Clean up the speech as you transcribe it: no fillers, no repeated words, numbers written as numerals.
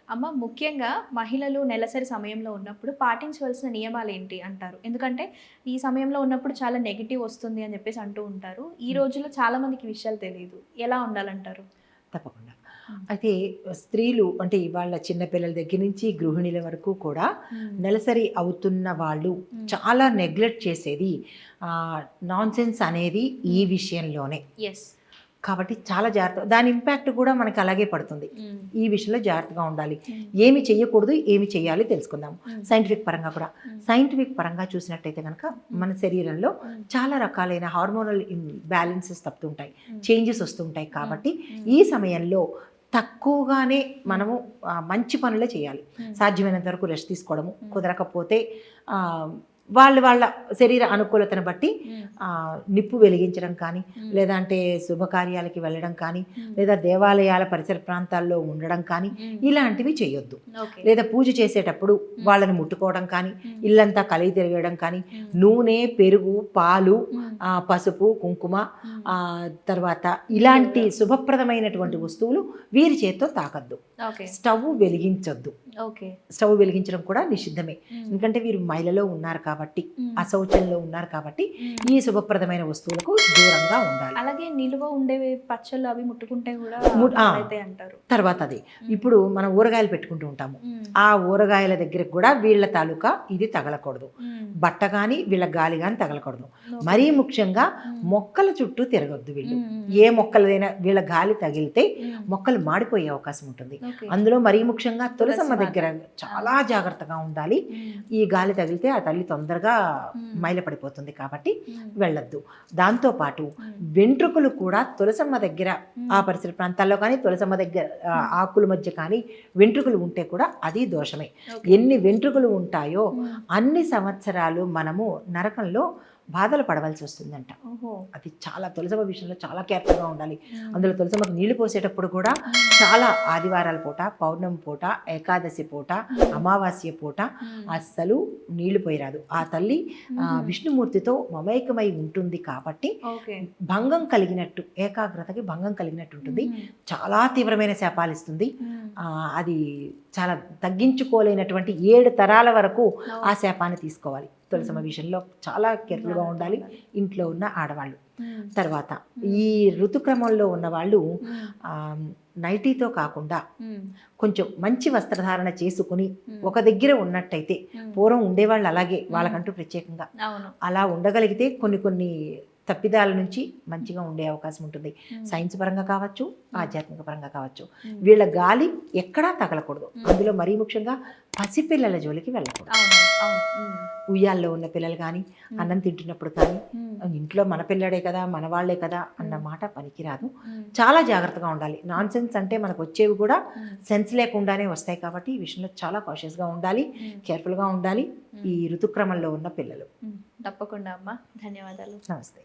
అమ్మ ముఖ్యంగా మహిళలు నెలసరి సమయంలో ఉన్నప్పుడు పాటించవలసిన నియమాలేంటి అంటారు? ఎందుకంటే ఈ సమయంలో ఉన్నప్పుడు చాలా నెగెటివ్ వస్తుంది అని చెప్పేసి అంటూ ఉంటారు. ఈ రోజుల్లో చాలా మందికి విషయాలు తెలీదు. ఎలా ఉండాలంటారు? తప్పకుండా. హ్మ్. అయితే స్త్రీలు అంటే ఇవాళ చిన్న పిల్లల దగ్గర నుంచి గృహిణుల వరకు కూడా హ్మ్. నెలసరి అవుతున్న వాళ్ళు హ్మ్. చాలా నెగ్లెక్ట్ చేసేది నాన్‌సెన్స్ అనేది ఈ హ్మ్. విషయంలోనే. యెస్. కాబట్టి చాలా జాగ్రత్త దాని ఇంపాక్ట్ కూడా మనకి అలాగే పడుతుంది. హ్మ్. ఈ విషయంలో జాగ్రత్తగా ఉండాలి. హ్మ్. ఏమి చేయకూడదు, ఏమి చేయాలి తెలుసుకుందాం. హ్మ్. సైంటిఫిక్ పరంగా కూడా. హ్మ్. సైంటిఫిక్ పరంగా చూసినట్టయితే గనక మన శరీరంలో హ్మ్. చాలా రకాలైన హార్మోనల్ బ్యాలెన్సెస్ తప్పుతుంటాయి. హ్మ్. చేంజెస్ వస్తుంటాయి. హ్మ్. కాబట్టి హ్మ్. ఈ సమయంలో తక్కువగానే మనము మంచి పనులే చేయాలి. హ్మ్. సాధ్యమైనంత వరకు రెస్ట్ తీసుకోవడము, కుదరకపోతే ఆహ్, వాళ్ళ శరీర అనుకూలతను బట్టి హ్మ్. నిప్పు వెలిగించడం కానీ, హ్మ్. లేదంటే శుభకార్యాలకి వెళ్ళడం కానీ, హ్మ్. లేదా దేవాలయాల పరిసర ప్రాంతాల్లో ఉండడం కానీ, హ్మ్. ఇలాంటివి చేయొద్దు. ఓకే. లేదా పూజ చేసేటప్పుడు వాళ్ళని ముట్టుకోవడం కానీ, హ్మ్. ఇల్లంతా కలిగి తిరగడం కానీ, హ్మ్. నూనె, పెరుగు, పాలు, హ్మ్. పసుపు, కుంకుమ, హ్మ్. తర్వాత ఇలాంటి నీళ్ళు. శుభప్రదమైనటువంటి వస్తువులు వీరి చేత్తో తాకద్దు. ఓకే. స్టవ్ వెలిగించొద్దు. ఓకే. స్టవ్ వెలిగించడం కూడా నిషిద్ధమే. హ్మ్. ఎందుకంటే వీరు మైలలో ఉన్నారు కాబట్టి, హ్మ్. అశౌచంలో ఉన్నారు కాబట్టి, హ్మ్. ఈ శుభప్రదమైన వస్తువులకు దూరంగా ఉండాలి. అలాగే నిలువ ఉండేవి పచ్చళ్ళు అవి ముట్టుకుంటే గూడా ఆ! పాడైతాయి అంటారు. తర్వాత అది. హ్మ్. ఇప్పుడు మనం ఊరగాయలు పెట్టుకుంటూ ఉంటాము. హ్మ్. ఆ ఊరగాయల దగ్గరికి కూడా వీళ్ళ తాలూకా ఇది తగలకూడదు. హ్మ్. బట్ట గాని, వీళ్ళ గాలి గాని తగలకూడదు. ఓకే. మరీ ముఖ్యంగా హ్మ్. మొక్కల చుట్టూ తిరగొద్దు వీళ్ళు. హ్మ్. హ్మ్. ఏ మొక్కలదైనా వీళ్ళ గాలి తగిలితే హ్మ్. మొక్కలు మాడిపోయే అవకాశం ఉంటుంది. ఓకే. అందులో మరీ ముఖ్యంగా తులసి తులసమ్మ మాత. దగ్గర ఆ! చాలా జాగ్రత్తగా ఉండాలి. హ్మ్. ఈ గాలి తగిలితే ఆ తల్లి తొందరగా హ్మ్. మైలపడిపోతుంది కాబట్టి హ్మ్. వెళ్ళొద్దు. దాంతో పాటు హ్మ్. వెంట్రుకలు కూడా తులసమ్మ దగ్గర ఆ హ్మ్. పరిసర ప్రాంతాల్లో కానీ, తులసమ్మ దగ్గర హ్మ్. ఆకుల మధ్య కానీ వెంట్రుకలు ఉంటే కూడా అది దోషమే. ఓకే. ఎన్ని వెంట్రుకలు ఉంటాయో హ్మ్. అన్ని సంవత్సరాలు మనము నరకంలో బాధలు పడవలసి వస్తుందంట. ఓహో! అది చాలా తులసమ్మ విషయంలో చాలా కేర్‌ఫుల్‌గా ఉండాలి. హ్మ్. అందులో తులసమ్మకి నీళ్లు పోసేటప్పుడు కూడా హ్మ్. చాలా ఆదివారాల పూట, పౌర్ణమి పూట, ఏకాదశి పూట, హ్మ్. అమావాస్య పూట హ్మ్. అస్సలు నీళ్లు పోయరాదు. ఆ తల్లి హుహు. విష్ణుమూర్తితో మమేకమై ఉంటుంది కాబట్టి ఓకే. భంగం కలిగినట్టు, ఏకాగ్రతకి భంగం కలిగినట్టు ఉంటుంది. హుహు. చాలా తీవ్రమైన శాపాలిస్తుంది. హ్మ్. అది చాలా తగ్గించుకోలేనటువంటి 7 తరాల వరకు ఆ ఓహ్! శాపాన్ని తీసుకోవాలి. తులసమ్మ హ్మ్. విషయంలో చాలా కేర్‌ఫుల్‌గా జాగ్రత్తగా ఉండాలి ఉండాలి. ఇంట్లో ఉన్న ఆడవాళ్ళు. హ్మ్. తర్వాత హ్మ్. ఈ ఋతుక్రమంలో ఉన్నవాళ్ళు హ్మ్. నైటీతో కాకుండా హ్మ్. కొంచెం మంచి వస్త్రధారణ చేసుకొని హ్మ్. ఒక దగ్గర ఉన్నట్టయితే, హ్మ్. పూర్వం ఉండేవాళ్ళు అలాగే హ్మ్. వాళ్ళకంటూ ప్రత్యేకంగా. అవును. అలా ఉండగలిగితే కొన్ని కొన్ని తప్పిదాల నుంచి మంచిగా ఉండే అవకాశం ఉంటుంది. హ్మ్. సైన్స్ పరంగా కావచ్చు, హ్మ్. ఆధ్యాత్మిక పరంగా కావచ్చు. హ్మ్. వీళ్ళ గాలి ఎక్కడా తగలకూడదు. హ్మ్. అందులో మరీ ముఖ్యంగా పసిపిల్లల జోలికి వెళ్ళకూడదు. అవును. అవును. హ్మ్. ఉయ్యాల్లో ఉన్న పిల్లలు కానీ, హ్మ్. అన్నం తింటున్నప్పుడు కానీ, హ్మ్. ఇంట్లో మన పిల్లాడే కదా, మనవాళ్లే కదా అన్న హ్మ్. మాట పనికిరాదు. హ్మ్. చాలా జాగ్రత్తగా ఉండాలి. నాన్‌సెన్స్ అంటే మనకొచ్చేవి కూడా హ్మ్. సెన్స్ లేకుండానే వస్తాయి కాబట్టి, ఈ విషయంలో చాలా కాషియస్‌గా ఉండాలి. హ్మ్. కేర్‌ఫుల్‌గా ఉండాలి. హ్మ్. ఈ ఋతుక్రమంలో ఉన్న పిల్లలు. హ్మ్. తప్పకుండా అమ్మ. ధన్యవాదాలు. నమస్తే.